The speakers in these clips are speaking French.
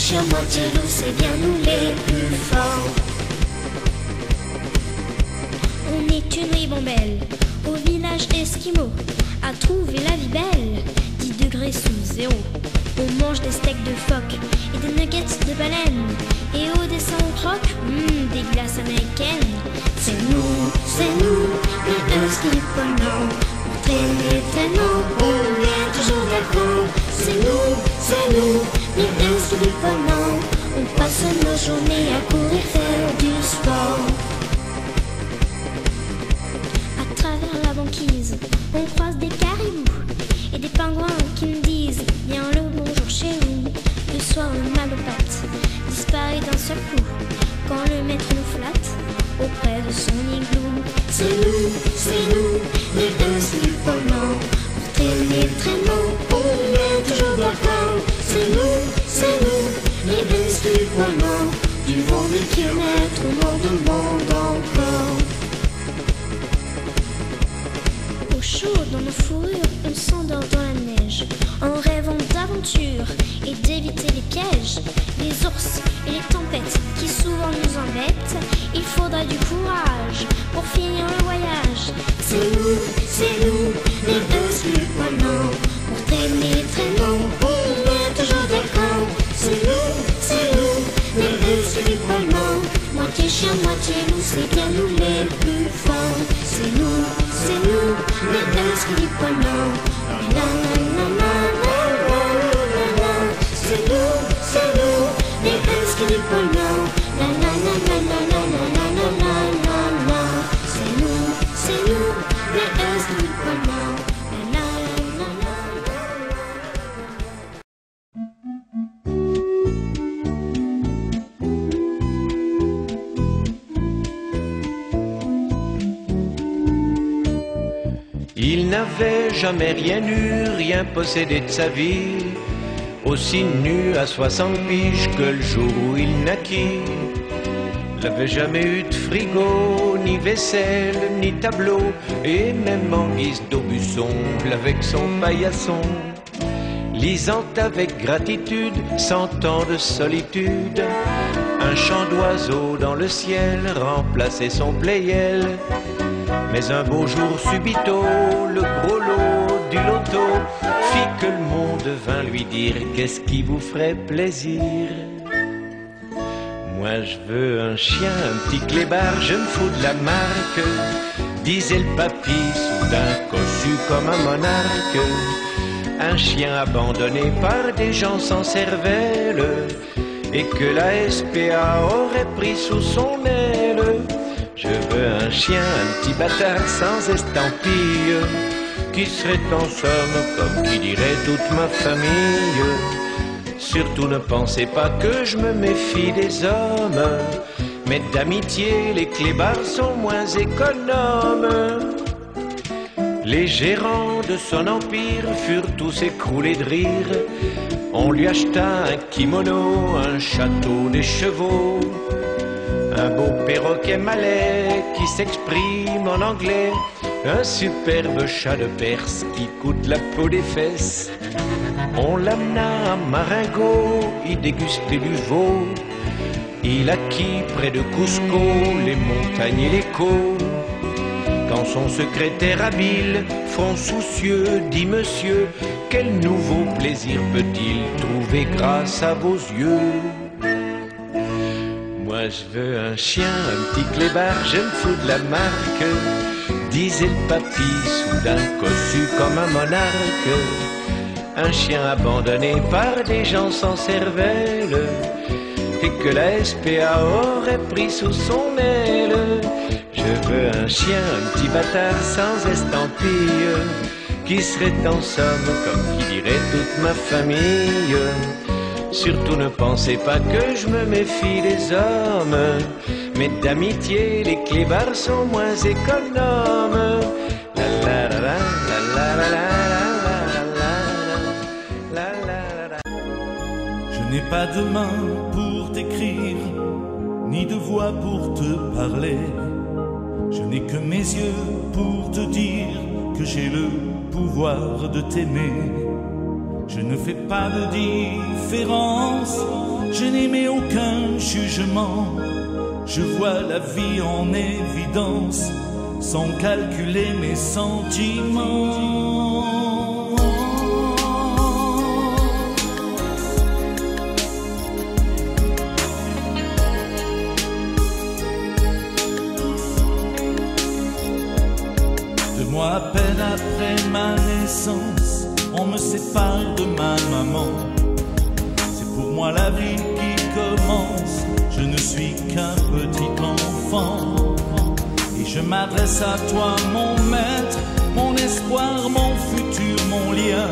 chiens, moitié loup, c'est bien nous les plus forts. On est une ribambelle au village esquimau, à trouver la vie belle, 10 degrés sous zéro. On mange des steaks de phoque et des nuggets de baleine, et au dessin on croque des glaces américaines. C'est nous, les Husky Pono. On traîne les traîneaux, on vient toujours d'avant. C'est nous, les Husky Pono. On passe nos journées à courir faire du sport. À travers la banquise, on croise des caribous et des pingouins qui me disent bien le bonjour chez vous. Le soir, le mal aux pattes disparaît d'un seul coup quand le maître nous flatte auprès de son igloo. C'est nous, les Husky Pono. On traîne les traîneaux, on vient toujours d'avant. C'est nous, les Husky Pono. Du vent des kilomètres, on en demande encore. Au chaud dans nos fourrures, on s'endort dans la neige, en rêvant d'aventure et d'éviter les pièges, les ours et les tempêtes qui souvent nous embêtent. Il faudra du courage pour finir le voyage. C'est nous, les Husky Pono. On traîne les traîneaux, on vient toujours d'accord. C'est nous, les Husky Pono. Moitié chien, moitié loup, c'est bien nous les plus forts. C'est nous, les Husky Pono. La la la la la la la la. C'est nous, les Husky Pono. La la la la la la la la la la la. C'est nous, les Husky Pono. La la la la la la la. Il n'avait jamais rien eu, rien possédé de sa vie, aussi nu à 60 piges que le jour où il naquit. Il n'avait jamais eu de frigo, ni vaisselle, ni tableau, et même en guise d'aubusson, avec son paillasson. Lisant avec gratitude, 100 ans de solitude, un chant d'oiseau dans le ciel remplaçait son playel. Mais un beau jour subito, le gros lot du loto fit que le monde vint lui dire: qu'est-ce qui vous ferait plaisir? Moi je veux un chien, un petit clébard, je me fous de la marque, disait le papy, soudain cossu comme un monarque. Un chien abandonné par des gens sans cervelle, et que la SPA aurait pris sous son aile. Je veux un chien, un petit bâtard sans estampille, qui serait en somme, comme qui dirait, toute ma famille. Surtout ne pensez pas que je me méfie des hommes, mais d'amitié les clébards sont moins économes. Les gérants de son empire furent tous écroulés de rire. On lui acheta un kimono, un château, des chevaux, un beau perroquet malais qui s'exprime en anglais, un superbe chat de Perse qui coûte la peau des fesses. On l'amena à Marengo, y déguster du veau. Il acquit près de Cusco les montagnes et les côtes. Quand son secrétaire habile, front soucieux, dit: monsieur, quel nouveau plaisir peut-il trouver grâce à vos yeux? Moi je veux un chien, un petit clébard, je me fous de la marque, disait le papy, soudain cossu comme un monarque. Un chien abandonné par des gens sans cervelle, et que la SPA aurait pris sous son aile. Je veux un chien, un petit bâtard sans estampille, qui serait en somme, comme qui dirait, toute ma famille. Surtout ne pensez pas que je me méfie des hommes, mais d'amitié les clébards sont moins économes. La la la la la la la la la la. Je n'ai pas de main pour t'écrire, ni de voix pour te parler. Je n'ai que mes yeux pour te dire que j'ai le pouvoir de t'aimer. Je ne fais pas de différence, je jugement. Je vois la vie en évidence, sans calculer mes sentiments. Deux mois à peine après ma naissance, on me sépare de ma maman. C'est pour moi la vie qui commence. Je ne suis qu'un petit enfant. Et je m'adresse à toi, mon maître, mon espoir, mon futur, mon lien.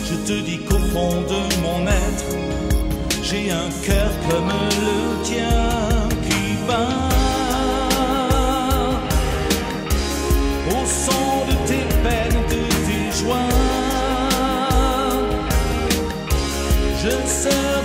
Je te dis qu'au fond de mon être, j'ai un cœur comme le tien qui bat au son de tes peines, de tes joies. Je serai